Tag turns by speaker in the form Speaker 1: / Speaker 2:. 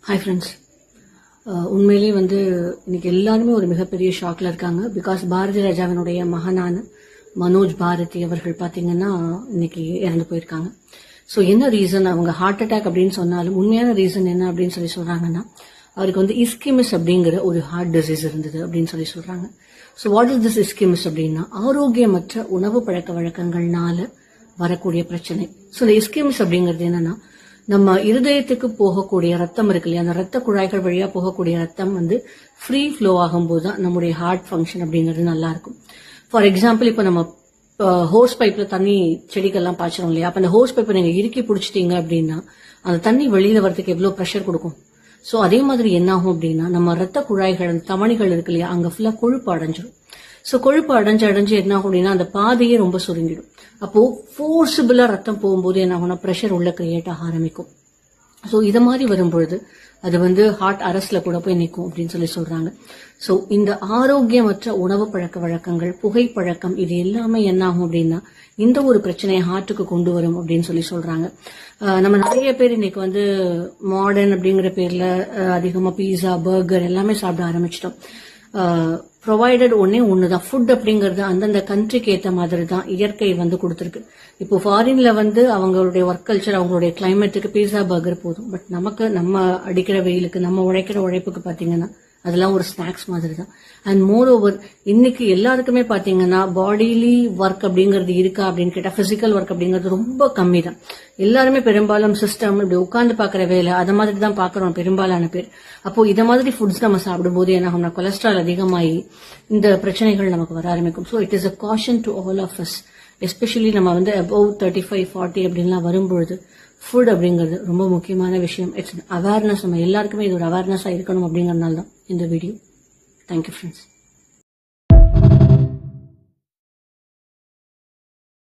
Speaker 1: Hi friends. உண்மையிலேயே இன்னைக்கு எல்லாருமே ஒரு மிகப்பெரிய ஷாக்ல இருக்காங்க. பிகாஸ் பாரதி ராஜாவினுடைய மகனான மனோஜ் பாரதி அவர்கள் பார்த்தீங்கன்னா இன்னைக்கு இறந்து போயிருக்காங்க. ஸோ என்ன ரீசன், அவங்க ஹார்ட் அட்டாக் அப்படின்னு சொன்னாலும் உண்மையான ரீசன் என்ன அப்படின்னு சொல்றாங்கன்னா, அவருக்கு இஸ்கிமிஸ் அப்படிங்கிற ஒரு ஹார்ட் டிசீஸ் இருந்தது அப்படின்னு சொல்றாங்க. ஸோ வாட் இஸ் திஸ் இஸ்கிமிஸ் அப்படின்னா, ஆரோக்கியமற்ற உணவு பழக்க வழக்கங்கள்னால வரக்கூடிய பிரச்சனை. ஸோ இந்த இஸ்கிமிஸ் அப்படிங்கிறது என்னன்னா, நம்ம இருதயத்துக்கு போகக்கூடிய ரத்தம் இருக்கு இல்லையா, அந்த ரத்த குழாய்கள் வழியா போகக்கூடிய ரத்தம் ஃப்ரீ ஃப்ளோ ஆகும்போது தான் நம்முடைய ஹார்ட் ஃபங்க்ஷன் அப்படிங்கிறது நல்லா இருக்கும். ஃபார் எக்ஸாம்பிள், இப்போ நம்ம ஹோஸ் பைப்ல தண்ணி செடிகள்லாம் பாய்ச்சறோம் இல்லையா, அப்ப அந்த ஹோஸ் பைப்பை நீங்க இறுக்கி பிடிச்சிட்டீங்க அப்படின்னா அந்த தண்ணி வெளியில வரதுக்கு எவ்வளவு ப்ரெஷர் கொடுக்கும். ஸோ அதே மாதிரி என்ன ஆகும் அப்படின்னா, நம்ம ரத்த குழாய்கள் அந்த தமணிகள் இருக்கு இல்லையா, அங்க ஃபுல்லா கொழுப்பு அடைஞ்சிடும். ஸோ கொழுப்பு அடைஞ்சு என்ன ஆகும் அப்படின்னா, அந்த பாதையே ரொம்ப சுருங்கிடும். அப்போ ஃபோர்ஸபிளா ரத்தம் போகும்போது என்ன ஆகும்னா ப்ரெஷர் உள்ள கிரியேட் ஆக ஆரம்பிக்கும். ஸோ இது மாதிரி வரும்பொழுது அது ஹார்ட் அரஸ்ட்ல கூட போய் நிற்கும் அப்படின்னு சொல்றாங்க. ஸோ இந்த ஆரோக்கியமற்ற உணவு பழக்க வழக்கங்கள், புகைப்பழக்கம், இது எல்லாமே என்ன ஆகும் அப்படின்னா இந்த ஒரு பிரச்சனையை ஹார்ட்டுக்கு கொண்டு வரும் அப்படின்னு சொல்றாங்க. நம்ம நிறைய பேர் இன்னைக்கு மாடர்ன் அப்படிங்கிற பேர்ல அதிகமா பீஸா, பர்கர் எல்லாமே சாப்பிட ஆரம்பிச்சிட்டோம். ப்ரொவைடட் ஒண்ணுதான், ஃபுட் அப்படிங்கறது அந்தந்த கண்ட்ரிக்கு ஏற்ற மாதிரி தான் இயற்கை கொடுத்துருக்கு. இப்போ ஃபாரின்ல அவங்களுடைய ஒர்க் கல்ச்சர், அவங்களுடைய கிளைமேட்டுக்கு பீஸா பர்கர் போதும். பட் நமக்கு நம்ம அடிக்கிற வெயிலுக்கு, நம்ம உழைக்கிற உழைப்புக்கு பாத்தீங்கன்னா அதெல்லாம் ஒரு ஸ்நாக்ஸ் மாதிரி தான். அண்ட் மோர் ஓவர், இன்னைக்கு எல்லாருக்குமே பாத்தீங்கன்னா பாடிலி ஒர்க் அப்படிங்கிறது இருக்கா அப்படின்னு கேட்டா, பிசிக்கல் ஒர்க் அப்படிங்கிறது ரொம்ப கம்மி தான். எல்லாருமே பெரும்பாலும் சிஸ்டம் இப்படி உட்கார்ந்து பாக்குற வேலை அதை மாதிரி தான் பாக்குறோம் பெரும்பாலான பேர். அப்போ இத மாதிரி ஃபுட்ஸ் நம்ம சாப்பிடும் போது என்ன ஆகும்னா, கொலஸ்ட்ரால் அதிகமாகி இந்த பிரச்சனைகள் நமக்கு வர ஆரம்பிக்கும். So it is a caution to all of us, especially நம்ம அபவ் 35-40 அப்படின்லாம் வரும்பொழுது ஃபுட் அப்படிங்கிறது ரொம்ப முக்கியமான விஷயம். இட்ஸ் அவேர்னஸ், நம்ம எல்லாருக்குமே இது ஒரு அவேர்னஸா இருக்கணும் அப்படிங்கறதுனால தான் இந்த வீடியோ. Thank you friends.